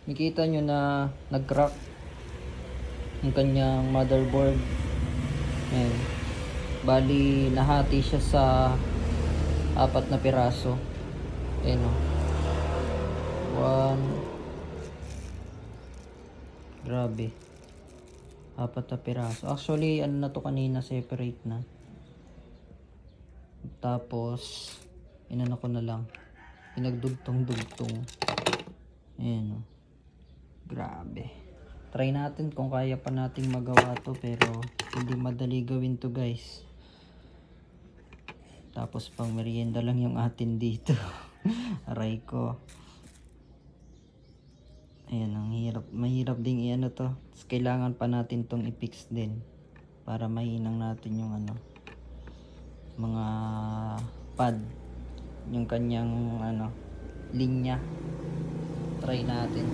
Nakita nyo na nag-crack yung kanyang motherboard. Ayan. Bali, nahati siya sa 4 na piraso. Ayan o. 1. Grabe. 4 na piraso. Actually, ano na to kanina, separate na. Tapos, inano ko na lang. Pinagdugtong-dugtong. Ayan o. Grabe. Try natin kung kaya pa nating magawa to, pero hindi madali gawin to, guys. Tapos pang merienda lang yung atin dito. Aray ko. Ayan, ang hirap. Mahirap ding i-ano to. Tapos kailangan pa natin tong i-fix din. Para mahinang natin yung ano. Mga pad. Yung kanyang ano. Linya. Try natin.